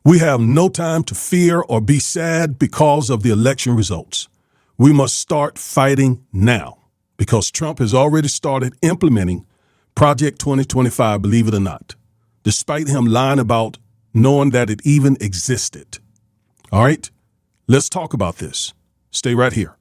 We have no time to fear or be sad because of the election results. We must start fighting now because Trump has already started implementing Project 2025, believe it or not, despite him lying about knowing that it even existed. All right, let's talk about this. Stay right here.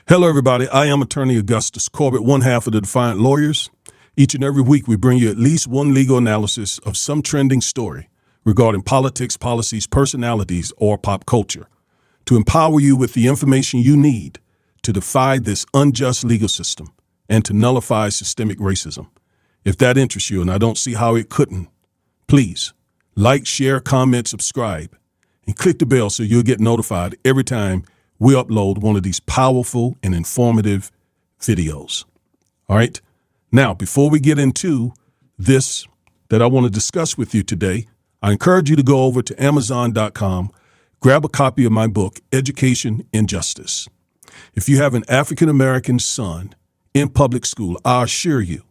Hello, everybody. I am attorney Augustus Corbett, one half of the Defiant Lawyers. Each and every week, we bring you at least one legal analysis of some trending story regarding politics, policies, personalities, or pop culture to empower you with the information you need to defy this unjust legal system and to nullify systemic racism. If that interests you, and I don't see how it couldn't, please like, share, comment, subscribe, and click the bell so you'll get notified every time we upload one of these powerful and informative videos. All right. Now, before we get into this that I want to discuss with you today, I encourage you to go over to Amazon.com, grab a copy of my book, Education in Justice. If you have an African-American son in public school, I assure you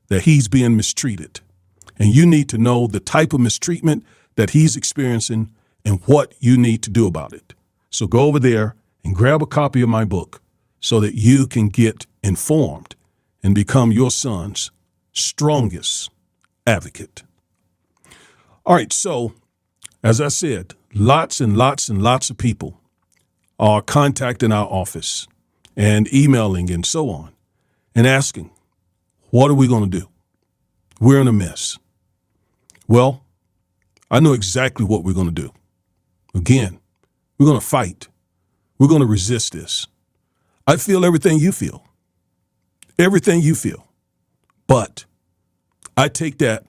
that he's being mistreated. And you need to know the type of mistreatment that he's experiencing and what you need to do about it. So go over there and grab a copy of my book so that you can get informed and become your son's strongest advocate. All right, so as I said, lots and lots and lots of people are contacting our office and emailing and so on and asking, what are we going to do? We're in a mess. Well, I know exactly what we're going to do. Again, we're going to fight. We're going to resist this. I feel everything you feel. Everything you feel. But I take that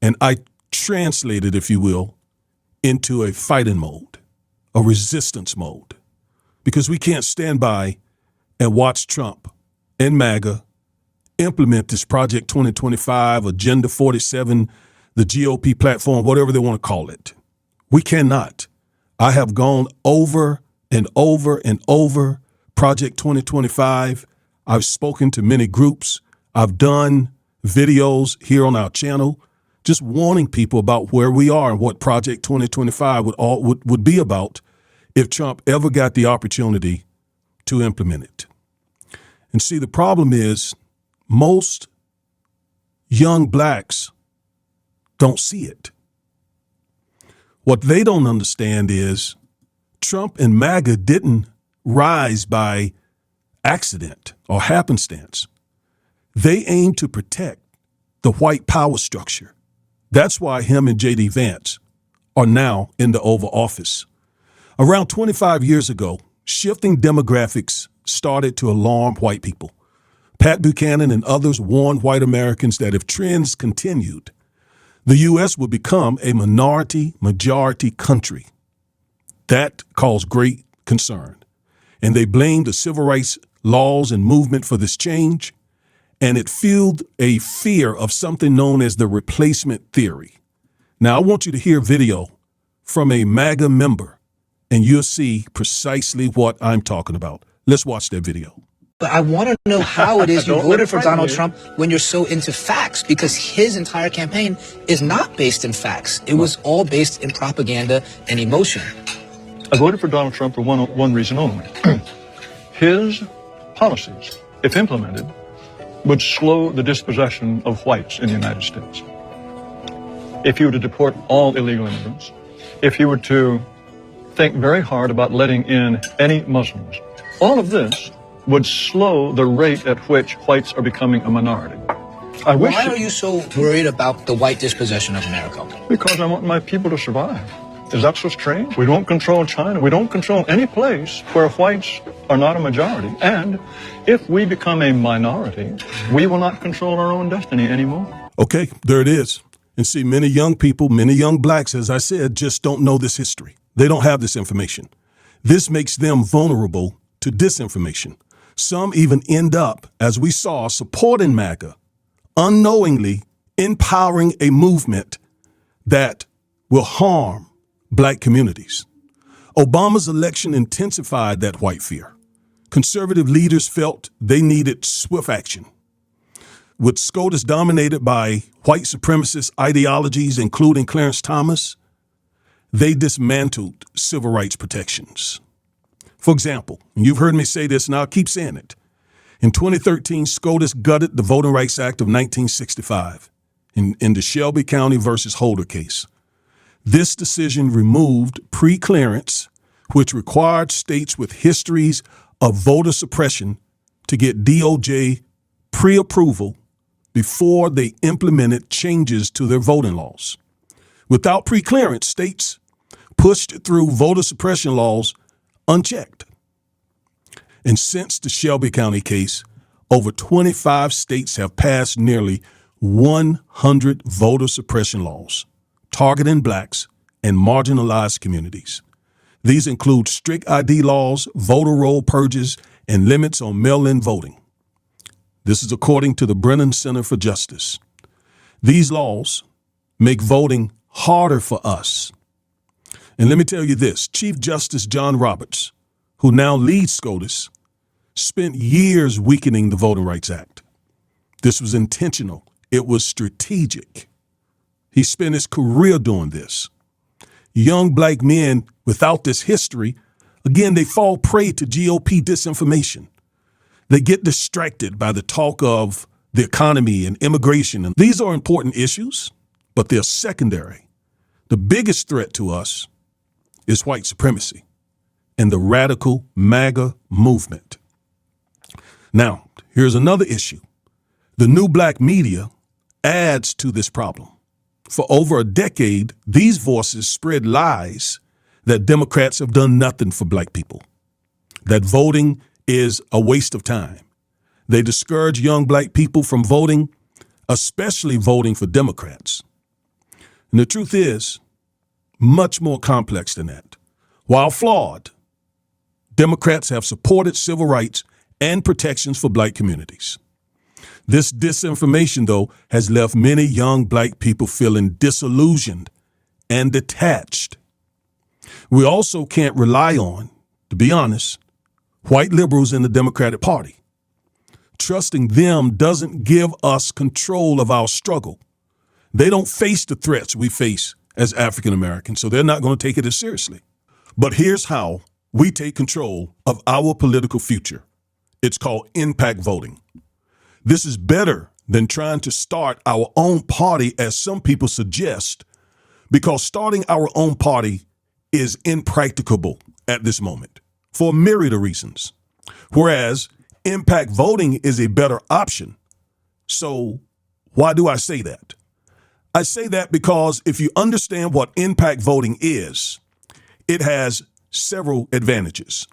and I translate it, if you will, into a fighting mode, a resistance mode. Because we can't stand by and watch Trump and MAGA implement this Project 2025, Agenda 47, the GOP platform, whatever they want to call it. We cannot. I have gone over and over and over Project 2025. I've spoken to many groups. I've done videos here on our channel, just warning people about where we are and what Project 2025 would be about if Trump ever got the opportunity to implement it. And see, the problem is most young blacks don't see it. What they don't understand is Trump and MAGA didn't rise by accident or happenstance. They aim to protect the white power structure. That's why him and J.D. Vance are now in the Oval Office. Around 25 years ago, shifting demographics started to alarm white people. Pat Buchanan and others warned white Americans that if trends continued, the U.S. would become a majority country. That caused great concern. And they blamed the civil rights laws and movement for this change. And it fueled a fear of something known as the replacement theory. Now, I want you to hear video from a MAGA member, and you'll see precisely what I'm talking about. Let's watch that video. But I want to know how it is you voted for Donald Trump when you're so into facts, because his entire campaign is not based in facts. It was all based in propaganda and emotion. I voted for Donald Trump for one reason only. His policies, if implemented, would slow the dispossession of whites in the United States. If you were to deport all illegal immigrants, if you were to think very hard about letting in any Muslims, all of this would slow the rate at which whites are becoming a minority. Why are you so worried about the white dispossession of America? Because I want my people to survive. Is that so strange? We don't control China. We don't control any place where whites are not a majority. And if we become a minority, we will not control our own destiny anymore. Okay, there it is. And see, many young people, many young blacks, as I said, just don't know this history. They don't have this information. This makes them vulnerable to disinformation. Some even end up, as we saw, supporting MAGA unknowingly empowering a movement that will harm black communities. Obama's election intensified that white fear. Conservative leaders felt they needed swift action. With SCOTUS dominated by white supremacist ideologies, including Clarence Thomas, they dismantled civil rights protections. For example, and you've heard me say this and I'll keep saying it, in 2013, SCOTUS gutted the Voting Rights Act of 1965 in the Shelby County versus Holder case. This decision removed pre-clearance, which required states with histories of voter suppression to get DOJ pre-approval before they implemented changes to their voting laws. Without pre-clearance, states pushed through voter suppression laws unchecked. And since the Shelby County case, over 25 states have passed nearly 100 voter suppression laws targeting blacks and marginalized communities. These include strict ID laws, voter roll purges, and limits on mail-in voting. This is according to the Brennan Center for Justice. These laws make voting harder for us. And let me tell you this, Chief Justice John Roberts, who now leads SCOTUS, spent years weakening the Voting Rights Act. This was intentional. It was strategic. He spent his career doing this. Young black men without this history, again, they fall prey to GOP disinformation. They get distracted by the talk of the economy and immigration. And these are important issues, but they're secondary. The biggest threat to us is white supremacy and the radical MAGA movement. Now, here's another issue. The new black media adds to this problem. For over a decade, these voices spread lies that Democrats have done nothing for black people, that voting is a waste of time. They discourage young black people from voting, especially voting for Democrats. And the truth is much more complex than that. While flawed, Democrats have supported civil rights and protections for black communities. This disinformation, though, has left many young black people feeling disillusioned and detached. We also can't rely on, to be honest, white liberals in the Democratic Party. Trusting them doesn't give us control of our struggle. They don't face the threats we face as African Americans, so they're not going to take it as seriously. But here's how we take control of our political future. It's called impact voting. This is better than trying to start our own party, as some people suggest, because starting our own party is impracticable at this moment for a myriad of reasons, whereas impact voting is a better option. So why do I say that? I say that because if you understand what impact voting is, it has several advantages.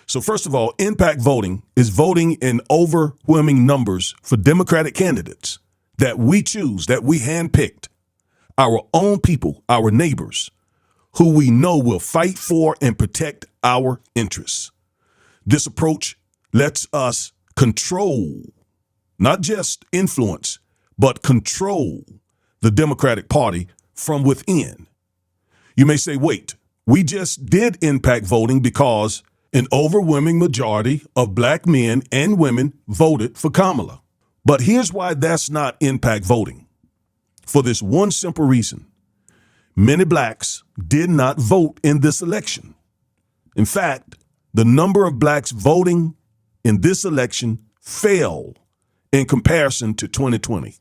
So first of all, impact voting is voting in overwhelming numbers for Democratic candidates that we choose, that we handpicked, our own people, our neighbors, who we know will fight for and protect our interests. This approach lets us control, not just influence, but control the Democratic Party from within. You may say, wait, we just did impact voting because an overwhelming majority of black men and women voted for Kamala. But here's why that's not impact voting. For this one simple reason, many blacks did not vote in this election. In fact, the number of blacks voting in this election fell in comparison to 2020.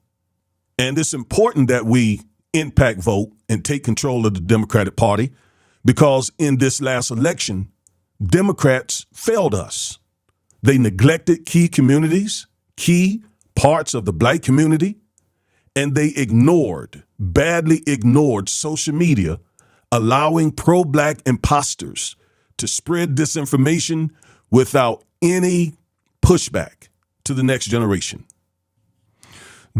And it's important that we impact vote and take control of the Democratic Party because in this last election, Democrats failed us. They neglected key communities, key parts of the black community, and they badly ignored social media, allowing pro-black imposters to spread disinformation without any pushback to the next generation.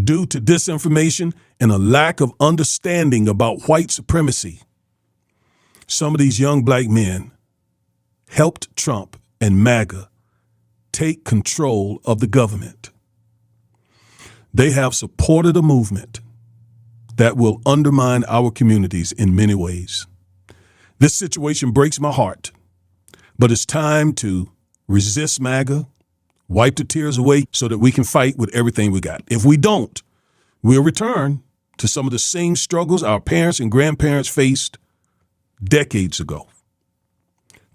Due to disinformation and a lack of understanding about white supremacy, some of these young black men helped Trump and MAGA take control of the government. They have supported a movement that will undermine our communities in many ways. This situation breaks my heart, but it's time to resist MAGA, wipe the tears away so that we can fight with everything we got. If we don't, we'll return to some of the same struggles our parents and grandparents faced decades ago.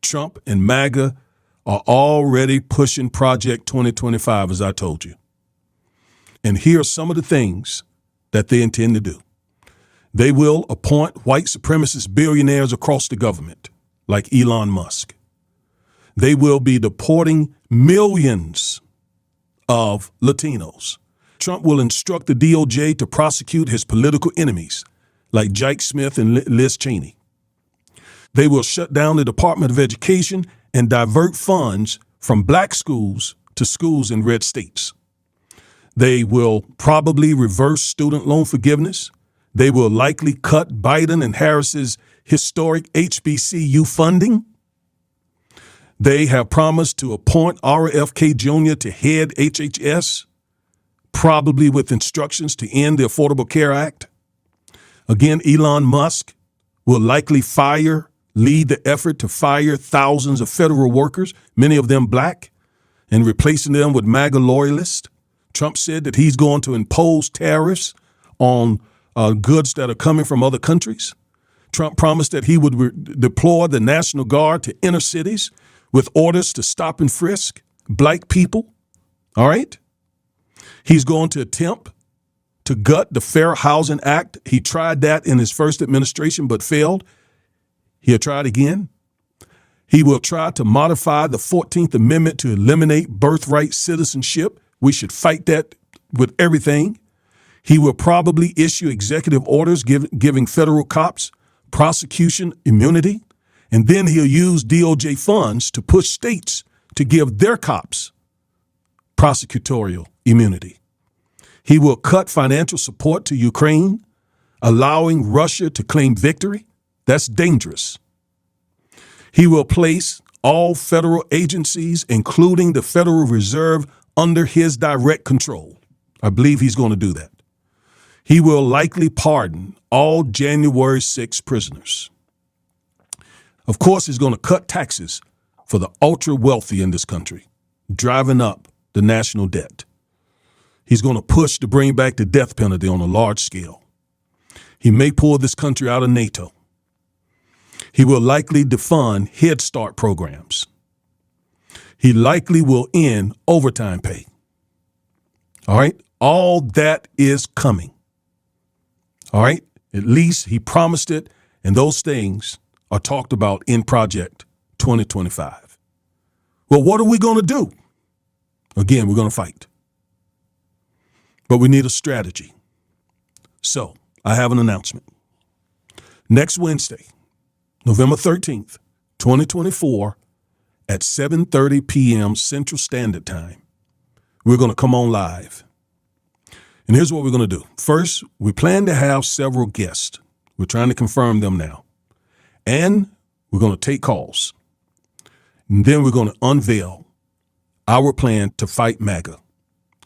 Trump and MAGA are already pushing Project 2025, as I told you. And here are some of the things that they intend to do. They will appoint white supremacist billionaires across the government, like Elon Musk. They will be deporting millions of Latinos. Trump will instruct the DOJ to prosecute his political enemies, like Jake Smith and Liz Cheney. They will shut down the Department of Education and divert funds from black schools to schools in red states. They will probably reverse student loan forgiveness. They will likely cut Biden and Harris's historic HBCU funding. They have promised to appoint RFK Jr. to head HHS, probably with instructions to end the Affordable Care Act. Again, Elon Musk will likely lead the effort to fire thousands of federal workers, many of them black, and replacing them with MAGA loyalists. Trump said that he's going to impose tariffs on goods that are coming from other countries. Trump promised that he would deploy the National Guard to inner cities with orders to stop and frisk black people. All right? He's going to attempt to gut the Fair Housing Act. He tried that in his first administration but failed. He'll try it again. He will try to modify the 14th Amendment to eliminate birthright citizenship. We should fight that with everything. He will probably issue executive orders giving federal cops prosecution immunity. And then he'll use DOJ funds to push states to give their cops prosecutorial immunity. He will cut financial support to Ukraine, allowing Russia to claim victory. That's dangerous. He will place all federal agencies, including the Federal Reserve, under his direct control. I believe he's going to do that. He will likely pardon all January 6 prisoners. Of course, he's going to cut taxes for the ultra wealthy in this country, driving up the national debt. He's going to push to bring back the death penalty on a large scale. He may pull this country out of NATO. He will likely defund Head Start programs. He likely will end overtime pay. All right? All that is coming. All right? At least he promised it, and those things are talked about in Project 2025. Well, what are we going to do? Again, we're going to fight. But we need a strategy. So I have an announcement. Next Wednesday, November 13th, 2024, at 7:30 p.m. Central Standard Time, we're going to come on live. And here's what we're going to do. First, we plan to have several guests. We're trying to confirm them now. And we're going to take calls. And then we're going to unveil our plan to fight MAGA.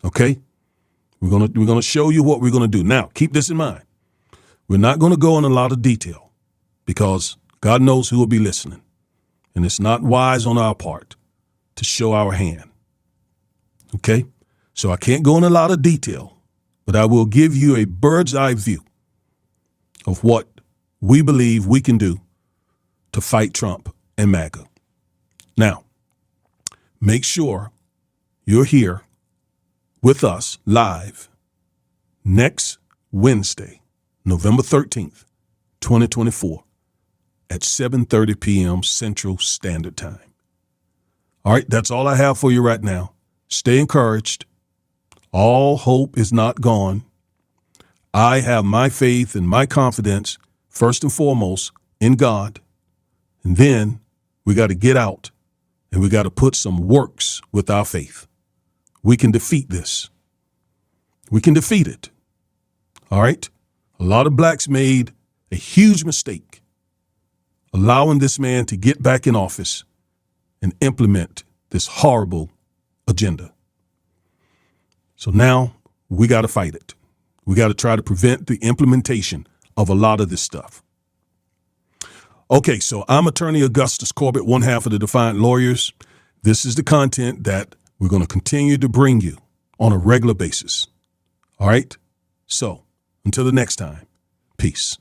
Okay? We're going to show you what we're going to do. Now, keep this in mind. We're not going to go in a lot of detail because God knows who will be listening. And it's not wise on our part to show our hand. Okay? So I can't go in a lot of detail, but I will give you a bird's eye view of what we believe we can do to fight Trump and MAGA. Now, make sure you're here with us live next Wednesday, November 13th, 2024, at 7:30 p.m. Central Standard Time. All right, that's all I have for you right now. Stay encouraged. All hope is not gone. I have my faith and my confidence, first and foremost, in God. And then we got to get out and we got to put some works with our faith. We can defeat this. We can defeat it. All right? A lot of blacks made a huge mistake allowing this man to get back in office and implement this horrible agenda. So now we got to fight it. We got to try to prevent the implementation of a lot of this stuff. Okay, so I'm Attorney Augustus Corbett, one half of the Defiant Lawyers. This is the content that we're going to continue to bring you on a regular basis. All right? So, until the next time, peace.